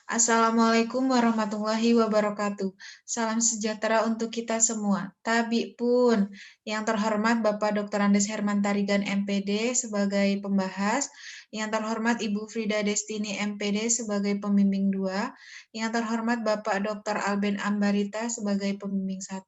Assalamualaikum warahmatullahi wabarakatuh. Salam sejahtera untuk kita semua. Tabi pun, yang terhormat Bapak Dr. Andes Herman Tarigan MPD sebagai pembahas, yang terhormat Ibu Frida Destini MPD sebagai pembimbing 2, yang terhormat Bapak Dr. Alben Ambarita sebagai pembimbing 1.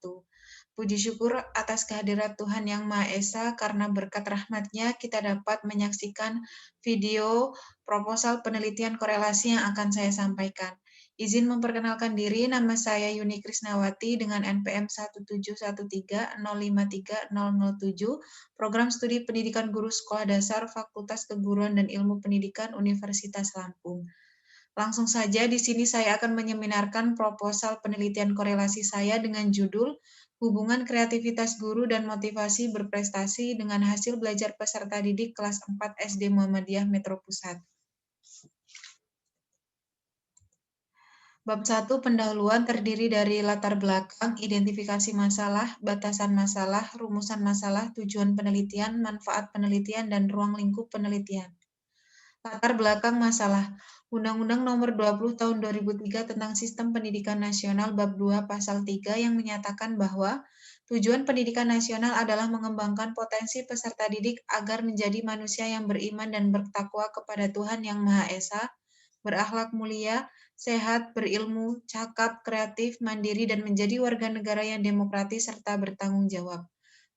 Puji syukur atas kehadirat Tuhan Yang Maha Esa karena berkat rahmat-Nya kita dapat menyaksikan video proposal penelitian korelasi yang akan saya sampaikan. Izin memperkenalkan diri, nama saya Yuni Krisnawati dengan NPM 17130530007, Program Studi Pendidikan Guru Sekolah Dasar Fakultas Keguruan dan Ilmu Pendidikan Universitas Lampung. Langsung saja di sini saya akan menyeminarkan proposal penelitian korelasi saya dengan judul Hubungan Kreativitas Guru dan Motivasi Berprestasi dengan Hasil Belajar Peserta Didik Kelas 4 SD Muhammadiyah Metro Pusat. Bab 1 pendahuluan terdiri dari latar belakang, identifikasi masalah, batasan masalah, rumusan masalah, tujuan penelitian, manfaat penelitian, dan ruang lingkup penelitian. Latar belakang masalah. Undang-Undang Nomor 20 Tahun 2003 tentang Sistem Pendidikan Nasional Bab 2 Pasal 3 yang menyatakan bahwa tujuan pendidikan nasional adalah mengembangkan potensi peserta didik agar menjadi manusia yang beriman dan bertakwa kepada Tuhan Yang Maha Esa, berakhlak mulia, sehat, berilmu, cakap, kreatif, mandiri, dan menjadi warga negara yang demokratis serta bertanggung jawab.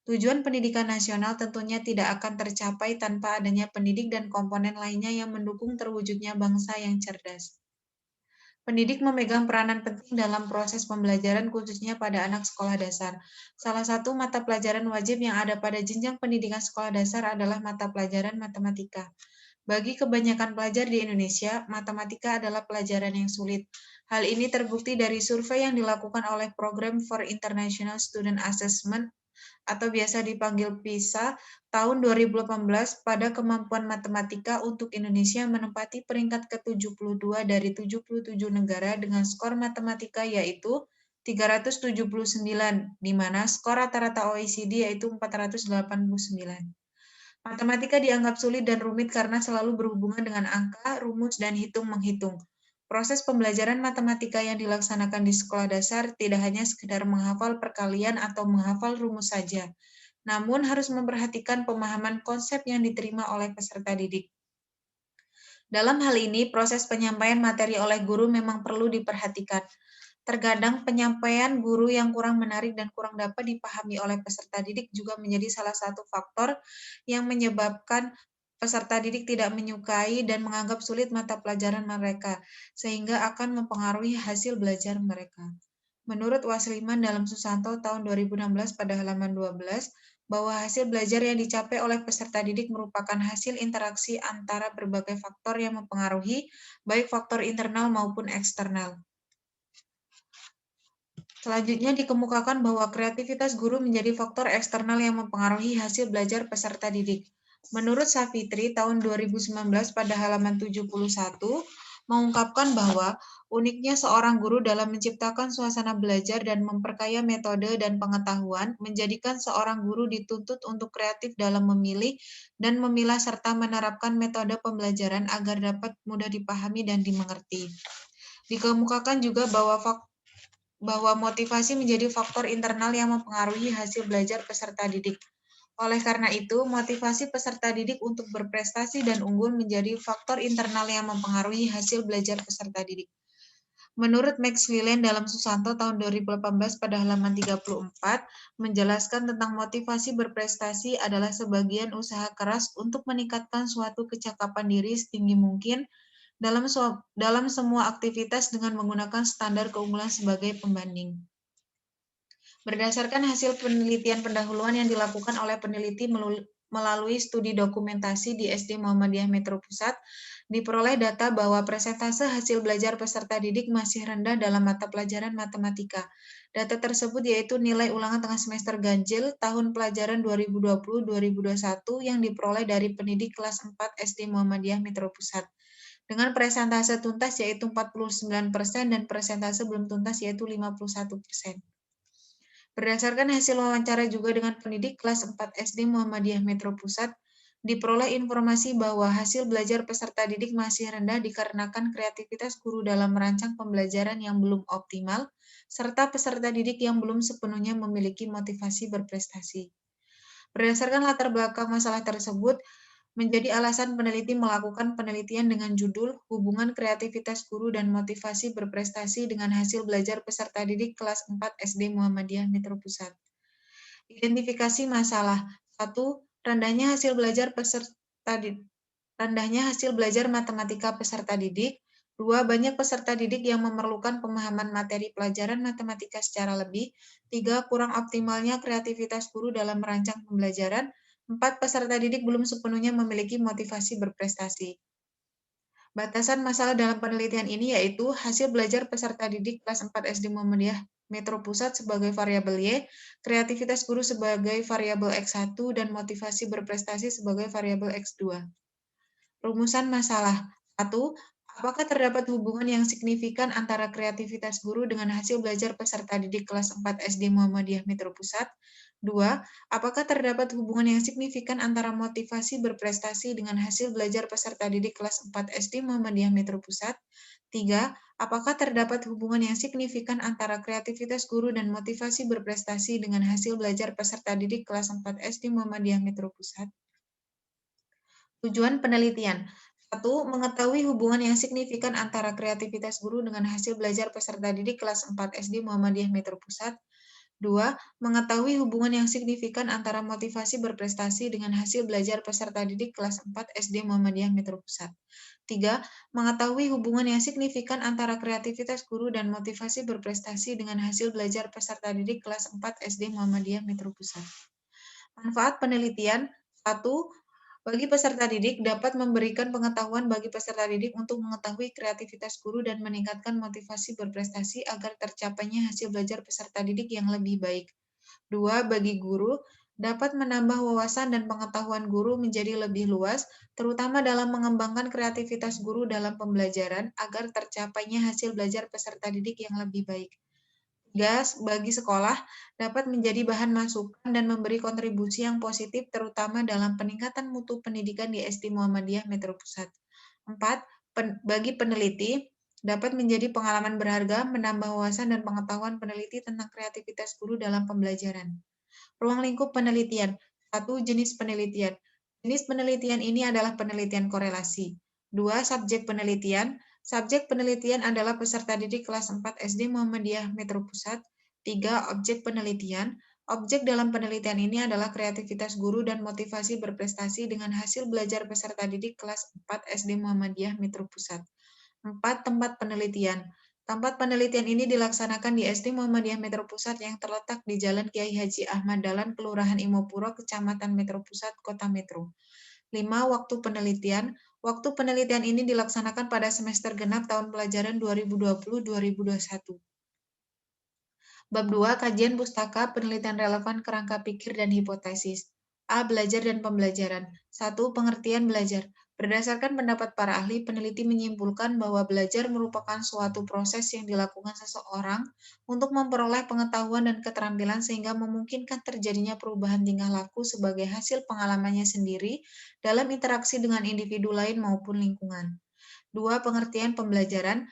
Tujuan pendidikan nasional tentunya tidak akan tercapai tanpa adanya pendidik dan komponen lainnya yang mendukung terwujudnya bangsa yang cerdas. Pendidik memegang peranan penting dalam proses pembelajaran khususnya pada anak sekolah dasar. Salah satu mata pelajaran wajib yang ada pada jenjang pendidikan sekolah dasar adalah mata pelajaran matematika. Bagi kebanyakan pelajar di Indonesia, matematika adalah pelajaran yang sulit. Hal ini terbukti dari survei yang dilakukan oleh Program for International Student Assessment atau biasa dipanggil PISA tahun 2018 pada kemampuan matematika untuk Indonesia menempati peringkat ke-72 dari 77 negara dengan skor matematika yaitu 379, di mana skor rata-rata OECD yaitu 489. Matematika dianggap sulit dan rumit karena selalu berhubungan dengan angka, rumus, dan hitung-menghitung. Proses pembelajaran matematika yang dilaksanakan di sekolah dasar tidak hanya sekedar menghafal perkalian atau menghafal rumus saja, namun harus memperhatikan pemahaman konsep yang diterima oleh peserta didik. Dalam hal ini, proses penyampaian materi oleh guru memang perlu diperhatikan. Terkadang penyampaian guru yang kurang menarik dan kurang dapat dipahami oleh peserta didik juga menjadi salah satu faktor yang menyebabkan peserta didik tidak menyukai dan menganggap sulit mata pelajaran mereka, sehingga akan mempengaruhi hasil belajar mereka. Menurut Wasliman dalam Susanto tahun 2016 pada halaman 12, bahwa hasil belajar yang dicapai oleh peserta didik merupakan hasil interaksi antara berbagai faktor yang mempengaruhi, baik faktor internal maupun eksternal. Selanjutnya dikemukakan bahwa kreativitas guru menjadi faktor eksternal yang mempengaruhi hasil belajar peserta didik. Menurut Savitri tahun 2019 pada halaman 71, mengungkapkan bahwa uniknya seorang guru dalam menciptakan suasana belajar dan memperkaya metode dan pengetahuan menjadikan seorang guru dituntut untuk kreatif dalam memilih dan memilah serta menerapkan metode pembelajaran agar dapat mudah dipahami dan dimengerti. Dikemukakan juga bahwa motivasi menjadi faktor internal yang mempengaruhi hasil belajar peserta didik. Oleh karena itu, motivasi peserta didik untuk berprestasi dan unggul menjadi faktor internal yang mempengaruhi hasil belajar peserta didik. Menurut Max Wieland dalam Susanto tahun 2018 pada halaman 34, menjelaskan tentang motivasi berprestasi adalah sebagian usaha keras untuk meningkatkan suatu kecakapan diri setinggi mungkin dalam semua aktivitas dengan menggunakan standar keunggulan sebagai pembanding. Berdasarkan hasil penelitian pendahuluan yang dilakukan oleh peneliti melalui studi dokumentasi di SD Muhammadiyah Metro Pusat, diperoleh data bahwa persentase hasil belajar peserta didik masih rendah dalam mata pelajaran matematika. Data tersebut yaitu nilai ulangan tengah semester ganjil tahun pelajaran 2020-2021 yang diperoleh dari pendidik kelas 4 SD Muhammadiyah Metro Pusat. Dengan persentase tuntas yaitu 49% dan persentase belum tuntas yaitu 51%. Berdasarkan hasil wawancara juga dengan pendidik kelas 4 SD Muhammadiyah Metro Pusat, Diperoleh informasi bahwa hasil belajar peserta didik masih rendah dikarenakan kreativitas guru dalam merancang pembelajaran yang belum optimal, serta peserta didik yang belum sepenuhnya memiliki motivasi berprestasi. Berdasarkan latar belakang masalah tersebut, menjadi alasan peneliti melakukan penelitian dengan judul Hubungan Kreativitas Guru dan Motivasi Berprestasi dengan Hasil Belajar Peserta Didik Kelas 4 SD Muhammadiyah Metro Pusat. Identifikasi masalah. 1. Rendahnya hasil belajar matematika peserta didik. 2. Banyak peserta didik yang memerlukan pemahaman materi pelajaran matematika secara lebih. 3. Kurang optimalnya kreativitas guru dalam merancang pembelajaran. 4. Peserta didik belum sepenuhnya memiliki motivasi berprestasi. Batasan masalah dalam penelitian ini yaitu hasil belajar peserta didik kelas 4 SD Muhammadiyah Metro Pusat sebagai variabel Y, kreativitas guru sebagai variabel X1, dan motivasi berprestasi sebagai variabel X2. Rumusan masalah. 1. Apakah terdapat hubungan yang signifikan antara kreativitas guru dengan hasil belajar peserta didik kelas 4 SD Muhammadiyah Metro Pusat? 2. Apakah terdapat hubungan yang signifikan antara motivasi berprestasi dengan hasil belajar peserta didik kelas 4 SD Muhammadiyah Metro Pusat? 3. Apakah terdapat hubungan yang signifikan antara kreativitas guru dan motivasi berprestasi dengan hasil belajar peserta didik kelas 4 SD Muhammadiyah Metro Pusat? Tujuan penelitian. 1. Mengetahui hubungan yang signifikan antara kreativitas guru dengan hasil belajar peserta didik kelas 4 SD Muhammadiyah Metro Pusat. 2. Mengetahui hubungan yang signifikan antara motivasi berprestasi dengan hasil belajar peserta didik kelas 4 SD Muhammadiyah Metro Pusat. 3. Mengetahui hubungan yang signifikan antara kreativitas guru dan motivasi berprestasi dengan hasil belajar peserta didik kelas 4 SD Muhammadiyah Metro Pusat. Manfaat penelitian. 1. Bagi peserta didik, dapat memberikan pengetahuan bagi peserta didik untuk mengetahui kreativitas guru dan meningkatkan motivasi berprestasi agar tercapainya hasil belajar peserta didik yang lebih baik. 2. Bagi guru, dapat menambah wawasan dan pengetahuan guru menjadi lebih luas, terutama dalam mengembangkan kreativitas guru dalam pembelajaran agar tercapainya hasil belajar peserta didik yang lebih baik. 3. Bagi sekolah, dapat menjadi bahan masukan dan memberi kontribusi yang positif terutama dalam peningkatan mutu pendidikan di SD Muhammadiyah Metro Pusat. 4. Bagi peneliti, dapat menjadi pengalaman berharga menambah wawasan dan pengetahuan peneliti tentang kreativitas guru dalam pembelajaran. Ruang lingkup penelitian. 1. Jenis penelitian. Jenis penelitian ini adalah penelitian korelasi. 2. Subjek penelitian. Subjek penelitian adalah peserta didik kelas 4 SD Muhammadiyah Metro Pusat. 3. Objek penelitian. Objek dalam penelitian ini adalah kreativitas guru dan motivasi berprestasi dengan hasil belajar peserta didik kelas 4 SD Muhammadiyah Metro Pusat. 4. Tempat penelitian. Tempat penelitian ini dilaksanakan di SD Muhammadiyah Metro Pusat yang terletak di Jalan Kiai Haji Ahmad Dahlan, Kelurahan Imopuro, Kecamatan Metro Pusat, Kota Metro. 5. Waktu penelitian. Waktu penelitian ini dilaksanakan pada semester genap tahun pelajaran 2020-2021. Bab 2. Kajian pustaka, penelitian relevan, kerangka pikir, dan hipotesis. A. Belajar dan pembelajaran. 1. Pengertian belajar. Berdasarkan pendapat para ahli, peneliti menyimpulkan bahwa belajar merupakan suatu proses yang dilakukan seseorang untuk memperoleh pengetahuan dan keterampilan sehingga memungkinkan terjadinya perubahan tingkah laku sebagai hasil pengalamannya sendiri dalam interaksi dengan individu lain maupun lingkungan. 2. Pengertian pembelajaran.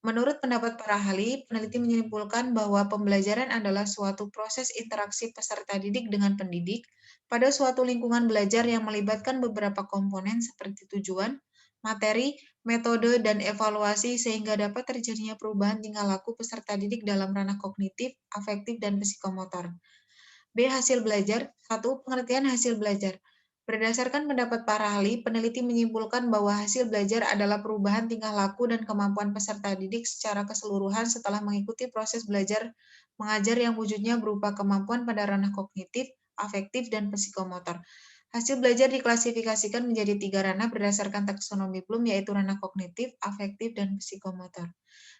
Menurut pendapat para ahli, peneliti menyimpulkan bahwa pembelajaran adalah suatu proses interaksi peserta didik dengan pendidik pada suatu lingkungan belajar yang melibatkan beberapa komponen seperti tujuan, materi, metode, dan evaluasi sehingga dapat terjadinya perubahan tingkah laku peserta didik dalam ranah kognitif, afektif, dan psikomotor. B. Hasil belajar. 1. Pengertian hasil belajar. Berdasarkan pendapat para ahli, peneliti menyimpulkan bahwa hasil belajar adalah perubahan tingkah laku dan kemampuan peserta didik secara keseluruhan setelah mengikuti proses belajar mengajar yang wujudnya berupa kemampuan pada ranah kognitif, afektif, dan psikomotor. Hasil belajar diklasifikasikan menjadi 3 ranah berdasarkan taksonomi Bloom, yaitu ranah kognitif, afektif, dan psikomotor.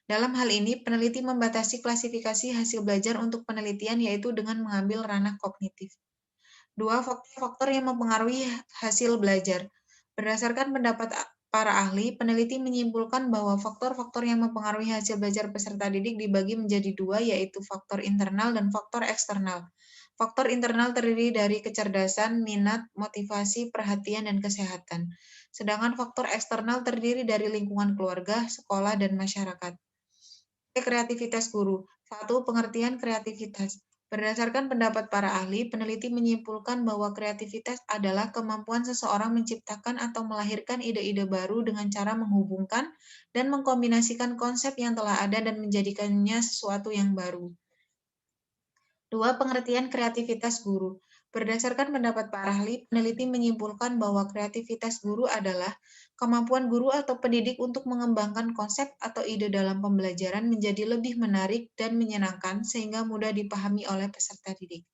Dalam hal ini, peneliti membatasi klasifikasi hasil belajar untuk penelitian yaitu dengan mengambil ranah kognitif. 2. Faktor-faktor yang mempengaruhi hasil belajar. Berdasarkan pendapat para ahli, peneliti menyimpulkan bahwa faktor-faktor yang mempengaruhi hasil belajar peserta didik dibagi menjadi 2, yaitu faktor internal dan faktor eksternal. Faktor internal terdiri dari kecerdasan, minat, motivasi, perhatian, dan kesehatan. Sedangkan faktor eksternal terdiri dari lingkungan keluarga, sekolah, dan masyarakat. Kreativitas guru. 1. Pengertian kreativitas. Berdasarkan pendapat para ahli, peneliti menyimpulkan bahwa kreativitas adalah kemampuan seseorang menciptakan atau melahirkan ide-ide baru dengan cara menghubungkan dan mengkombinasikan konsep yang telah ada dan menjadikannya sesuatu yang baru. 2. Pengertian kreativitas guru. Berdasarkan pendapat para ahli, peneliti menyimpulkan bahwa kreativitas guru adalah kemampuan guru atau pendidik untuk mengembangkan konsep atau ide dalam pembelajaran menjadi lebih menarik dan menyenangkan sehingga mudah dipahami oleh peserta didik.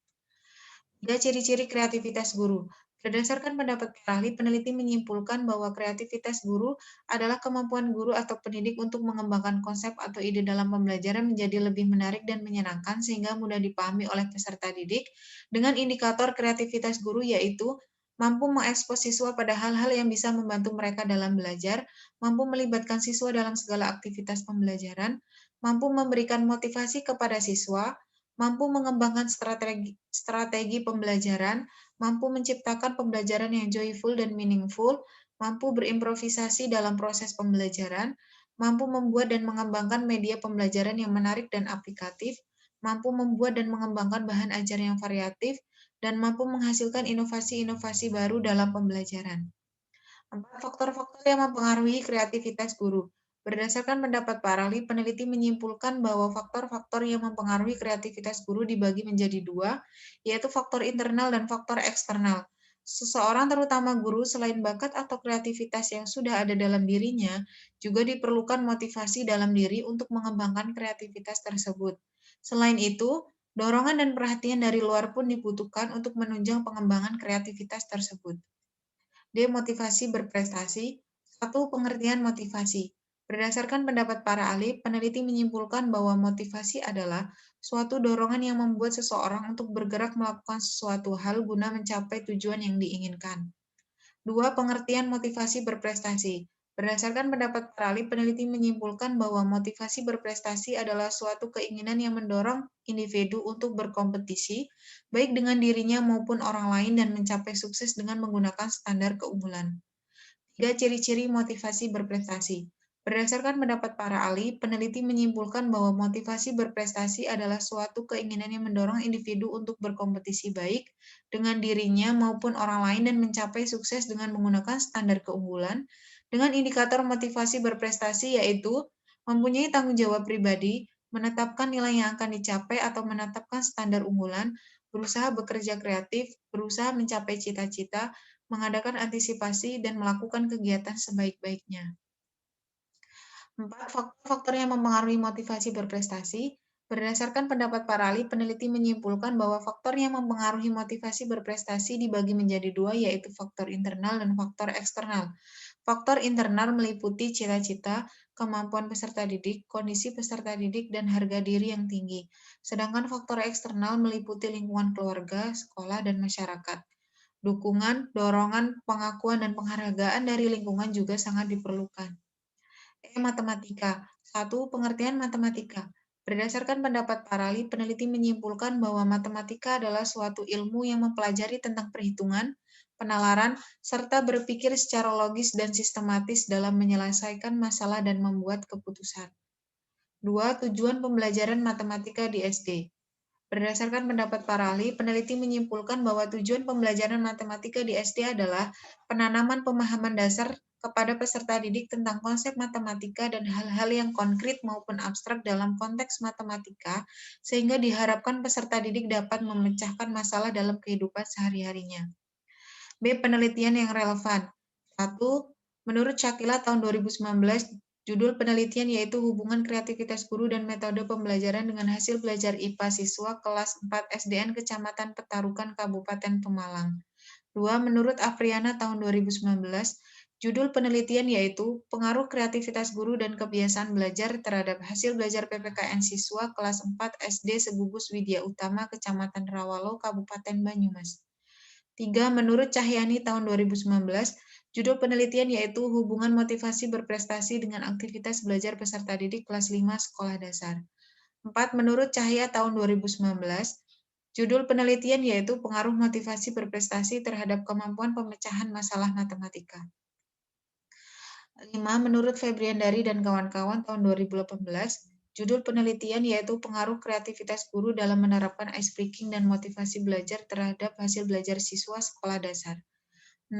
3. Ciri-ciri kreativitas guru. Berdasarkan pendapat para ahli, peneliti menyimpulkan bahwa kreativitas guru adalah kemampuan guru atau pendidik untuk mengembangkan konsep atau ide dalam pembelajaran menjadi lebih menarik dan menyenangkan sehingga mudah dipahami oleh peserta didik dengan indikator kreativitas guru yaitu mampu mengekspos siswa pada hal-hal yang bisa membantu mereka dalam belajar, mampu melibatkan siswa dalam segala aktivitas pembelajaran, mampu memberikan motivasi kepada siswa, mampu mengembangkan strategi pembelajaran, mampu menciptakan pembelajaran yang joyful dan meaningful, mampu berimprovisasi dalam proses pembelajaran, mampu membuat dan mengembangkan media pembelajaran yang menarik dan aplikatif, mampu membuat dan mengembangkan bahan ajar yang variatif, dan mampu menghasilkan inovasi-inovasi baru dalam pembelajaran. 4. Faktor-faktor yang mempengaruhi kreativitas guru. Berdasarkan pendapat para ahli, peneliti menyimpulkan bahwa faktor-faktor yang mempengaruhi kreativitas guru dibagi menjadi dua, yaitu faktor internal dan faktor eksternal. Seseorang, terutama guru, selain bakat atau kreativitas yang sudah ada dalam dirinya, juga diperlukan motivasi dalam diri untuk mengembangkan kreativitas tersebut. Selain itu, dorongan dan perhatian dari luar pun dibutuhkan untuk menunjang pengembangan kreativitas tersebut. Demotivasi berprestasi. 1. Pengertian motivasi. Berdasarkan pendapat para ahli, peneliti menyimpulkan bahwa motivasi adalah suatu dorongan yang membuat seseorang untuk bergerak melakukan sesuatu hal guna mencapai tujuan yang diinginkan. 2. Pengertian motivasi berprestasi. Berdasarkan pendapat para ahli, peneliti menyimpulkan bahwa motivasi berprestasi adalah suatu keinginan yang mendorong individu untuk berkompetisi, baik dengan dirinya maupun orang lain dan mencapai sukses dengan menggunakan standar keunggulan. 3. Ciri-ciri motivasi berprestasi. Berdasarkan pendapat para ahli, peneliti menyimpulkan bahwa motivasi berprestasi adalah suatu keinginan yang mendorong individu untuk berkompetisi baik dengan dirinya maupun orang lain dan mencapai sukses dengan menggunakan standar keunggulan, dengan indikator motivasi berprestasi yaitu mempunyai tanggung jawab pribadi, menetapkan nilai yang akan dicapai atau menetapkan standar unggulan, berusaha bekerja kreatif, berusaha mencapai cita-cita, mengadakan antisipasi, dan melakukan kegiatan sebaik-baiknya. 4. Faktor-faktor yang mempengaruhi motivasi berprestasi. Berdasarkan pendapat para ahli, peneliti menyimpulkan bahwa faktor yang mempengaruhi motivasi berprestasi dibagi menjadi dua, yaitu faktor internal dan faktor eksternal. Faktor internal meliputi cita-cita, kemampuan peserta didik, kondisi peserta didik, dan harga diri yang tinggi. Sedangkan faktor eksternal meliputi lingkungan keluarga, sekolah, dan masyarakat. Dukungan, dorongan, pengakuan, dan penghargaan dari lingkungan juga sangat diperlukan. Matematika. 1. Pengertian matematika. Berdasarkan pendapat para ahli, peneliti menyimpulkan bahwa matematika adalah suatu ilmu yang mempelajari tentang perhitungan, penalaran, serta berpikir secara logis dan sistematis dalam menyelesaikan masalah dan membuat keputusan. 2. Tujuan pembelajaran matematika di SD. Berdasarkan pendapat para ahli, peneliti menyimpulkan bahwa tujuan pembelajaran matematika di SD adalah penanaman pemahaman dasar kepada peserta didik tentang konsep matematika dan hal-hal yang konkret maupun abstrak dalam konteks matematika, sehingga diharapkan peserta didik dapat memecahkan masalah dalam kehidupan sehari-harinya. B. Penelitian yang relevan. 1. Menurut Shakila tahun 2019, judul penelitian yaitu Hubungan Kreativitas Guru dan Metode Pembelajaran dengan Hasil Belajar IPA Siswa Kelas 4 SDN Kecamatan Petarukan Kabupaten Pemalang. 2. Menurut Afriana tahun 2019, judul penelitian yaitu Pengaruh Kreativitas Guru dan Kebiasaan Belajar terhadap Hasil Belajar PPKN Siswa Kelas 4 SD Segugus Widya Utama Kecamatan Rawalo Kabupaten Banyumas. 3. Menurut Cahyani tahun 2019, judul penelitian yaitu Hubungan Motivasi Berprestasi dengan Aktivitas Belajar Peserta Didik Kelas 5 Sekolah Dasar. 4. Menurut Cahya tahun 2019, Judul penelitian yaitu pengaruh motivasi berprestasi terhadap kemampuan pemecahan masalah matematika. 5. Menurut Febriandari dan kawan-kawan tahun 2018, judul penelitian yaitu pengaruh kreativitas guru dalam menerapkan ice breaking dan motivasi belajar terhadap hasil belajar siswa sekolah dasar. 6.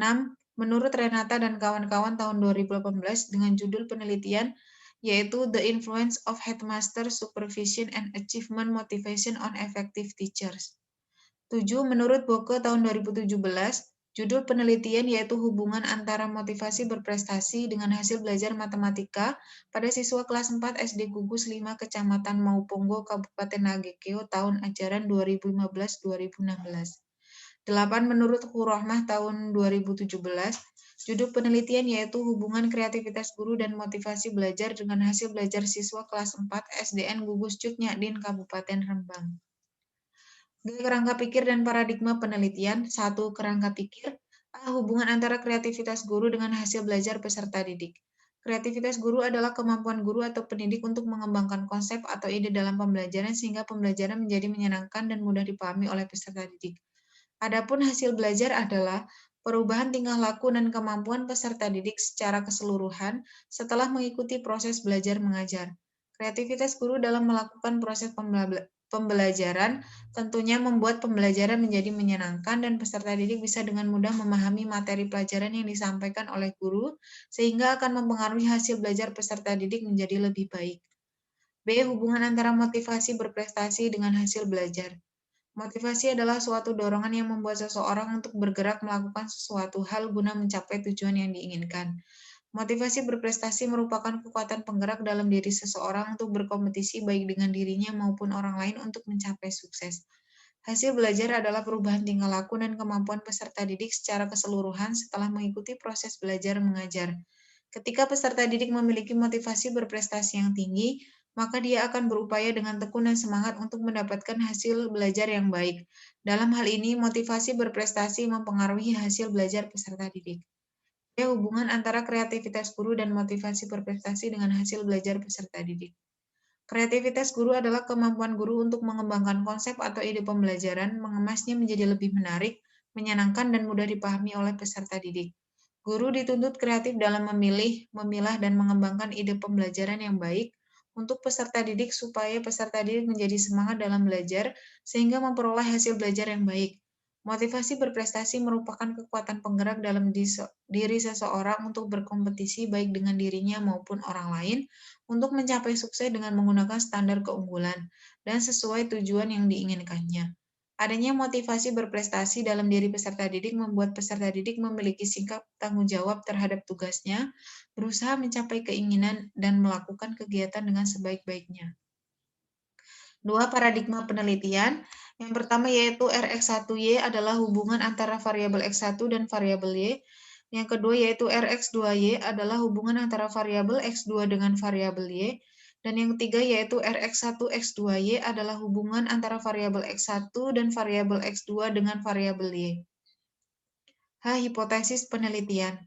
Menurut Renata dan kawan-kawan tahun 2018 dengan judul penelitian yaitu The Influence of Headmaster Supervision and Achievement Motivation on Effective Teachers. 7. Menurut Boke tahun 2017, judul penelitian yaitu hubungan antara motivasi berprestasi dengan hasil belajar matematika pada siswa kelas 4 SD Gugus 5 Kecamatan Mauponggo, Kabupaten Nagekeo tahun ajaran 2015-2016. 8. Menurut Hurohmah tahun 2017, judul penelitian yaitu hubungan kreativitas guru dan motivasi belajar dengan hasil belajar siswa kelas 4 SDN Gugus Cuk Nyadin Kabupaten Rembang. Kerangka pikir dan paradigma penelitian. 1. Kerangka pikir. Hubungan antara kreativitas guru dengan hasil belajar peserta didik. Kreativitas guru adalah kemampuan guru atau pendidik untuk mengembangkan konsep atau ide dalam pembelajaran sehingga pembelajaran menjadi menyenangkan dan mudah dipahami oleh peserta didik. Adapun hasil belajar adalah perubahan tingkah laku dan kemampuan peserta didik secara keseluruhan setelah mengikuti proses belajar mengajar. Kreativitas guru dalam melakukan proses pembelajaran tentunya membuat pembelajaran menjadi menyenangkan dan peserta didik bisa dengan mudah memahami materi pelajaran yang disampaikan oleh guru sehingga akan mempengaruhi hasil belajar peserta didik menjadi lebih baik. B. Hubungan antara motivasi berprestasi dengan hasil belajar. Motivasi adalah suatu dorongan yang membuat seseorang untuk bergerak melakukan sesuatu hal guna mencapai tujuan yang diinginkan. Motivasi berprestasi merupakan kekuatan penggerak dalam diri seseorang untuk berkompetisi baik dengan dirinya maupun orang lain untuk mencapai sukses. Hasil belajar adalah perubahan tingkah laku dan kemampuan peserta didik secara keseluruhan setelah mengikuti proses belajar mengajar. Ketika peserta didik memiliki motivasi berprestasi yang tinggi, maka dia akan berupaya dengan tekun dan semangat untuk mendapatkan hasil belajar yang baik. Dalam hal ini, motivasi berprestasi mempengaruhi hasil belajar peserta didik. Hubungan antara kreativitas guru dan motivasi berprestasi dengan hasil belajar peserta didik. Kreativitas guru adalah kemampuan guru untuk mengembangkan konsep atau ide pembelajaran, mengemasnya menjadi lebih menarik, menyenangkan, dan mudah dipahami oleh peserta didik. Guru dituntut kreatif dalam memilih, memilah, dan mengembangkan ide pembelajaran yang baik untuk peserta didik supaya peserta didik menjadi semangat dalam belajar sehingga memperoleh hasil belajar yang baik. Motivasi berprestasi merupakan kekuatan penggerak dalam diri seseorang untuk berkompetisi baik dengan dirinya maupun orang lain untuk mencapai sukses dengan menggunakan standar keunggulan dan sesuai tujuan yang diinginkannya. Adanya motivasi berprestasi dalam diri peserta didik membuat peserta didik memiliki sikap tanggung jawab terhadap tugasnya, berusaha mencapai keinginan, dan melakukan kegiatan dengan sebaik-baiknya. 2. Paradigma penelitian. Yang pertama yaitu Rx1Y adalah hubungan antara variabel X1 dan variabel Y. Yang kedua yaitu Rx2Y adalah hubungan antara variabel X2 dengan variabel Y. Dan yang ketiga yaitu Rx1 X2Y adalah hubungan antara variabel X1 dan variabel X2 dengan variabel Y. Hipotesis penelitian.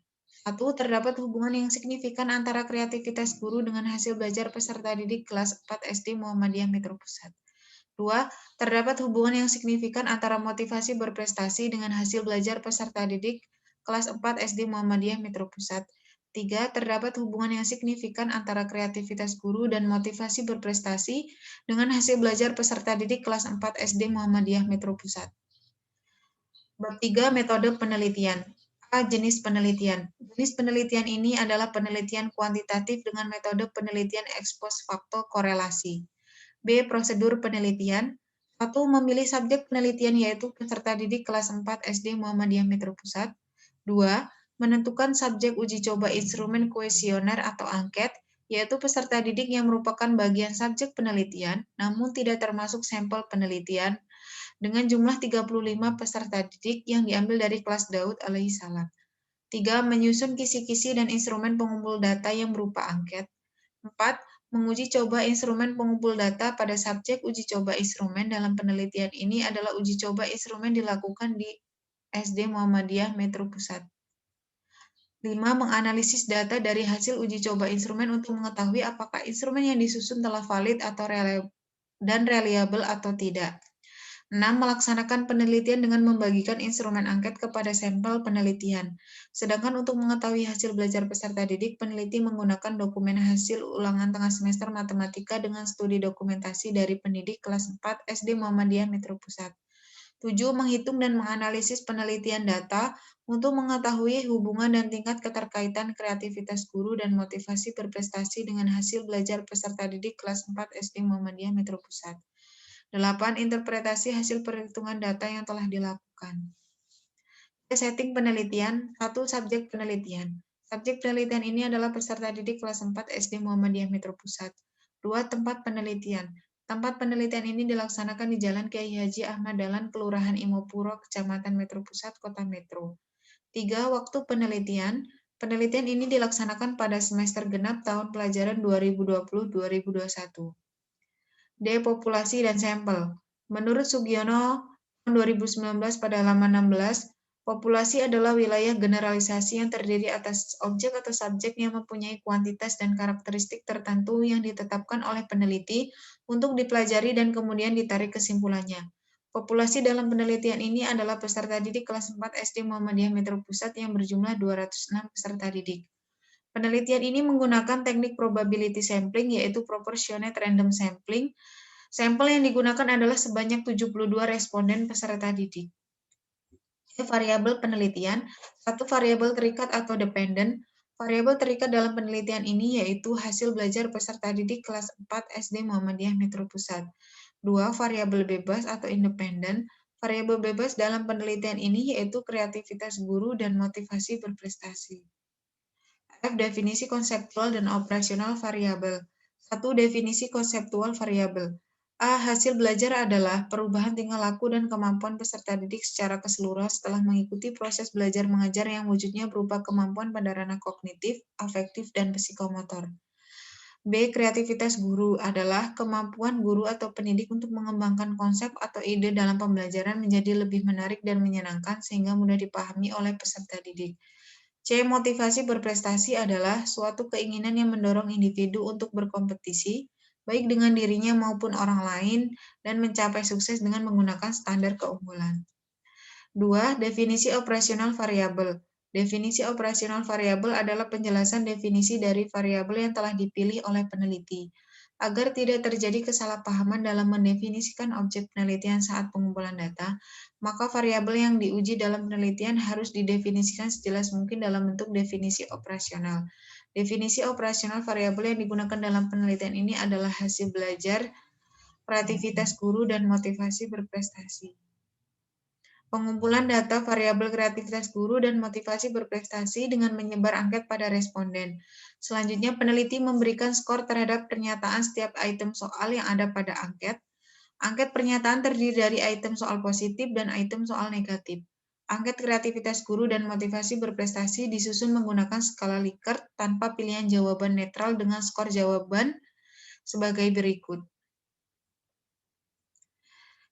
1. Terdapat hubungan yang signifikan antara kreativitas guru dengan hasil belajar peserta didik kelas 4 SD Muhammadiyah Metro Pusat. 2. Terdapat hubungan yang signifikan antara motivasi berprestasi dengan hasil belajar peserta didik kelas 4 SD Muhammadiyah Metro Pusat. 3. Terdapat hubungan yang signifikan antara kreativitas guru dan motivasi berprestasi dengan hasil belajar peserta didik kelas 4 SD Muhammadiyah Metro Pusat. Bab 3. Metode penelitian. A. Jenis penelitian. Jenis penelitian ini adalah penelitian kuantitatif dengan metode penelitian ex post facto korelasi. B. Prosedur penelitian. 1. Memilih subjek penelitian yaitu peserta didik kelas 4 SD Muhammadiyah Metro Pusat. 2. Menentukan subjek uji coba instrumen kuesioner atau angket, yaitu peserta didik yang merupakan bagian subjek penelitian, namun tidak termasuk sampel penelitian, dengan jumlah 35 peserta didik yang diambil dari kelas Daud alaihissalam. 3. Menyusun kisi-kisi dan instrumen pengumpul data yang berupa angket. 4. Menguji coba instrumen pengumpul data pada subjek uji coba instrumen dalam penelitian ini adalah uji coba instrumen dilakukan di SD Muhammadiyah Metro Pusat. 5. Menganalisis data dari hasil uji coba instrumen untuk mengetahui apakah instrumen yang disusun telah valid atau dan reliable atau tidak. 6. Melaksanakan penelitian dengan membagikan instrumen angket kepada sampel penelitian. Sedangkan untuk mengetahui hasil belajar peserta didik, peneliti menggunakan dokumen hasil ulangan tengah semester matematika dengan studi dokumentasi dari pendidik kelas 4 SD Muhammadiyah Metro Pusat. 7. Menghitung dan menganalisis penelitian data untuk mengetahui hubungan dan tingkat keterkaitan kreativitas guru dan motivasi berprestasi dengan hasil belajar peserta didik kelas 4 SD Muhammadiyah Metro Pusat. 8. Interpretasi hasil perhitungan data yang telah dilakukan. Setting penelitian. 1. Subjek penelitian. Subjek penelitian ini adalah peserta didik kelas 4 SD Muhammadiyah Metro Pusat. 2. Tempat penelitian. Tempat penelitian ini dilaksanakan di Jalan Kiai Haji Ahmad Dahlan, Kelurahan Imopuro, Kecamatan Metro Pusat, Kota Metro. 3. Waktu penelitian. Penelitian ini dilaksanakan pada semester genap tahun pelajaran 2020-2021. Depopulasi dan sampel. Menurut Sugiono, tahun 2019 pada halaman 16, populasi adalah wilayah generalisasi yang terdiri atas objek atau subjek yang mempunyai kuantitas dan karakteristik tertentu yang ditetapkan oleh peneliti untuk dipelajari dan kemudian ditarik kesimpulannya. Populasi dalam penelitian ini adalah peserta didik kelas 4 SD Muhammadiyah Metro Pusat yang berjumlah 206 peserta didik. Penelitian ini menggunakan teknik probability sampling, yaitu proportionate random sampling. Sampel yang digunakan adalah sebanyak 72 responden peserta didik. Variabel penelitian. 1. Variabel terikat atau dependent. Variabel terikat dalam penelitian ini yaitu hasil belajar peserta didik kelas 4 SD Muhammadiyah Metro Pusat. 2. Variabel bebas atau independen. Variabel bebas dalam penelitian ini yaitu kreativitas guru dan motivasi berprestasi. F. Definisi konseptual dan operasional variabel. 1. Definisi konseptual variabel. A. Hasil belajar adalah perubahan tingkah laku dan kemampuan peserta didik secara keseluruhan setelah mengikuti proses belajar mengajar yang wujudnya berupa kemampuan pada ranah kognitif, afektif, dan psikomotor. B. Kreativitas guru adalah kemampuan guru atau pendidik untuk mengembangkan konsep atau ide dalam pembelajaran menjadi lebih menarik dan menyenangkan sehingga mudah dipahami oleh peserta didik. C. Motivasi berprestasi adalah suatu keinginan yang mendorong individu untuk berkompetisi, baik dengan dirinya maupun orang lain, dan mencapai sukses dengan menggunakan standar keunggulan. 2. Definisi operasional variabel. Definisi operasional variabel adalah penjelasan definisi dari variabel yang telah dipilih oleh peneliti. Agar tidak terjadi kesalahpahaman dalam mendefinisikan objek penelitian saat pengumpulan data, maka variabel yang diuji dalam penelitian harus didefinisikan sejelas mungkin dalam bentuk definisi operasional. Definisi operasional variabel yang digunakan dalam penelitian ini adalah hasil belajar, kreativitas guru, dan motivasi berprestasi. Pengumpulan data variabel kreativitas guru dan motivasi berprestasi dengan menyebar angket pada responden. Selanjutnya, peneliti memberikan skor terhadap pernyataan setiap item soal yang ada pada angket. Angket pernyataan terdiri dari item soal positif dan item soal negatif. Angket kreativitas guru dan motivasi berprestasi disusun menggunakan skala Likert tanpa pilihan jawaban netral dengan skor jawaban sebagai berikut.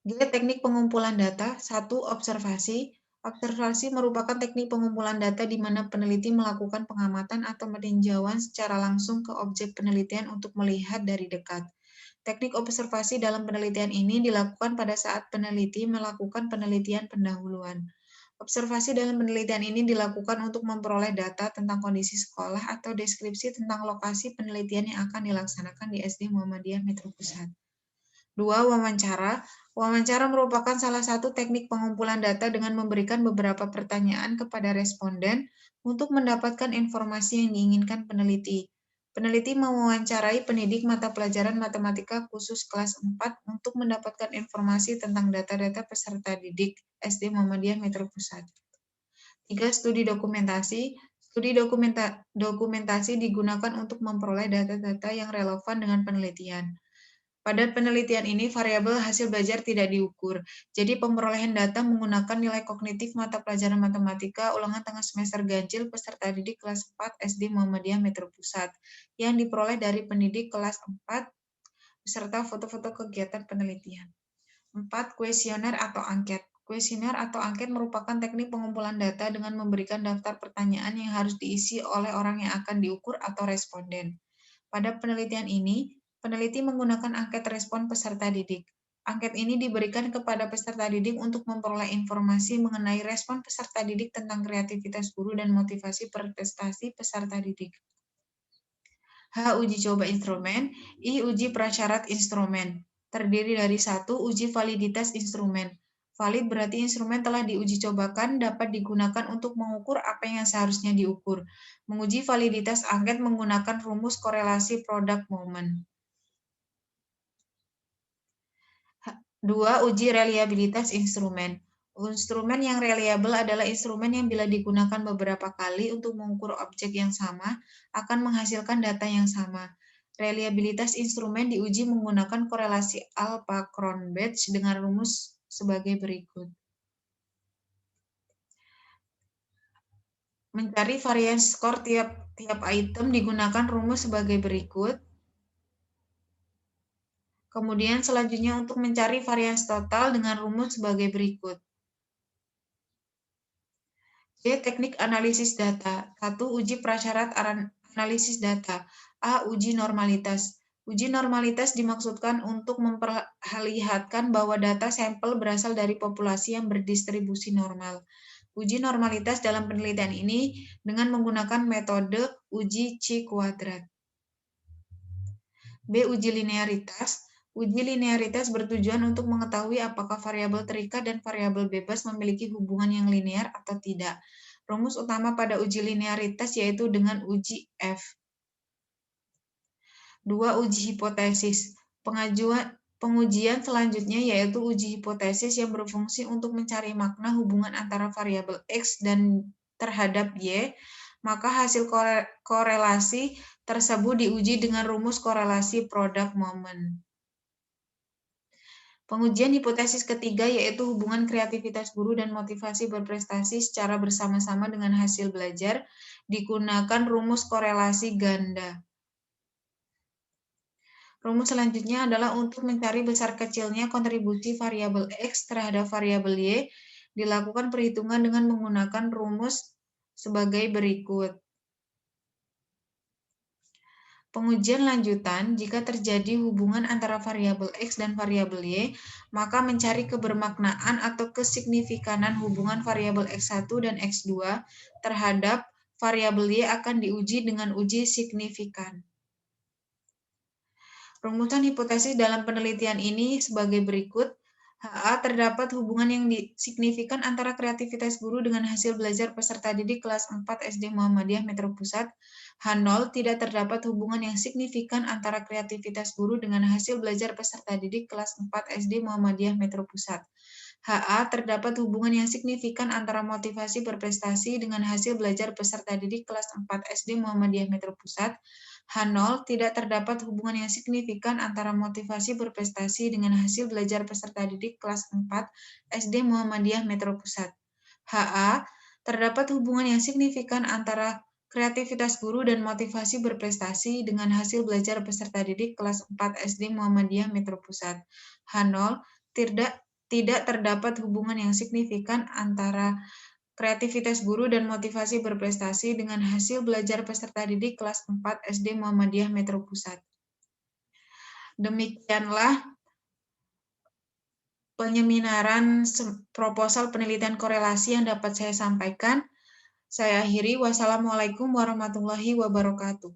G. Teknik pengumpulan data. 1. Observasi. Observasi merupakan teknik pengumpulan data di mana peneliti melakukan pengamatan atau peninjauan secara langsung ke objek penelitian untuk melihat dari dekat. Teknik observasi dalam penelitian ini dilakukan pada saat peneliti melakukan penelitian pendahuluan. Observasi dalam penelitian ini dilakukan untuk memperoleh data tentang kondisi sekolah atau deskripsi tentang lokasi penelitian yang akan dilaksanakan di SD Muhammadiyah Metro Pusat. 2. Wawancara. Wawancara merupakan salah satu teknik pengumpulan data dengan memberikan beberapa pertanyaan kepada responden untuk mendapatkan informasi yang diinginkan peneliti. Peneliti mewawancarai pendidik mata pelajaran matematika khusus kelas 4 untuk mendapatkan informasi tentang data-data peserta didik SD Muhammadiyah Metro Pusat. 3. Studi dokumentasi. Studi dokumentasi digunakan untuk memperoleh data-data yang relevan dengan penelitian. Pada penelitian ini, variabel hasil belajar tidak diukur. Jadi, pemerolehan data menggunakan nilai kognitif mata pelajaran matematika ulangan tengah semester ganjil peserta didik kelas 4 SD Muhammadiyah Metro Pusat yang diperoleh dari pendidik kelas 4 beserta foto-foto kegiatan penelitian. 4. Kuesioner atau angket. Kuesioner atau angket merupakan teknik pengumpulan data dengan memberikan daftar pertanyaan yang harus diisi oleh orang yang akan diukur atau responden. Pada penelitian ini, peneliti menggunakan angket respon peserta didik. Angket ini diberikan kepada peserta didik untuk memperoleh informasi mengenai respon peserta didik tentang kreativitas guru dan motivasi prestasi peserta didik. H. Uji coba instrumen. I. Uji prasyarat instrumen. Terdiri dari 1. Uji validitas instrumen. Valid berarti instrumen telah diuji cobakan, dapat digunakan untuk mengukur apa yang seharusnya diukur. Menguji validitas angket menggunakan rumus korelasi product moment. 2. Uji reliabilitas instrumen. Instrumen yang reliable adalah instrumen yang bila digunakan beberapa kali untuk mengukur objek yang sama, akan menghasilkan data yang sama. Reliabilitas instrumen diuji menggunakan korelasi Alpha-Cronbach dengan rumus sebagai berikut. Mencari varian skor tiap item digunakan rumus sebagai berikut. Kemudian selanjutnya untuk mencari varians total dengan rumus sebagai berikut. C. Teknik analisis data. 1. Uji prasyarat analisis data. A. Uji normalitas. Uji normalitas dimaksudkan untuk memperlihatkan bahwa data sampel berasal dari populasi yang berdistribusi normal. Uji normalitas dalam penelitian ini dengan menggunakan metode uji Chi-kuadrat. B. Uji linearitas. Uji linearitas bertujuan untuk mengetahui apakah variabel terikat dan variabel bebas memiliki hubungan yang linear atau tidak. Rumus utama pada uji linearitas yaitu dengan uji F. 2. Uji hipotesis. Pengujian selanjutnya yaitu uji hipotesis yang berfungsi untuk mencari makna hubungan antara variabel X dan terhadap Y, maka hasil korelasi tersebut diuji dengan rumus korelasi product moment. Pengujian hipotesis ketiga yaitu hubungan kreativitas guru dan motivasi berprestasi secara bersama-sama dengan hasil belajar, digunakan rumus korelasi ganda. Rumus selanjutnya adalah untuk mencari besar kecilnya kontribusi variabel X terhadap variabel Y, dilakukan perhitungan dengan menggunakan rumus sebagai berikut. Pengujian lanjutan, jika terjadi hubungan antara variabel X dan variabel Y, maka mencari kebermaknaan atau kesignifikanan hubungan variabel X1 dan X2 terhadap variabel Y akan diuji dengan uji signifikan. Rumusan hipotesis dalam penelitian ini sebagai berikut. HA, terdapat hubungan yang signifikan antara kreativitas guru dengan hasil belajar peserta didik kelas 4 SD Muhammadiyah Metro Pusat. H0, tidak terdapat hubungan yang signifikan antara kreativitas guru dengan hasil belajar peserta didik kelas 4 SD Muhammadiyah Metro Pusat. HA, terdapat hubungan yang signifikan antara motivasi berprestasi dengan hasil belajar peserta didik kelas 4 SD Muhammadiyah Metro Pusat. H0, tidak terdapat hubungan yang signifikan antara motivasi berprestasi dengan hasil belajar peserta didik kelas 4 SD Muhammadiyah Metro Pusat. HA, terdapat hubungan yang signifikan antara kreativitas guru dan motivasi berprestasi dengan hasil belajar peserta didik kelas 4 SD Muhammadiyah Metro Pusat. H0, tidak terdapat hubungan yang signifikan antara kreativitas guru dan motivasi berprestasi dengan hasil belajar peserta didik kelas 4 SD Muhammadiyah Metro Pusat. Demikianlah penyeminaran proposal penelitian korelasi yang dapat saya sampaikan. Saya akhiri. Wassalamualaikum warahmatullahi wabarakatuh.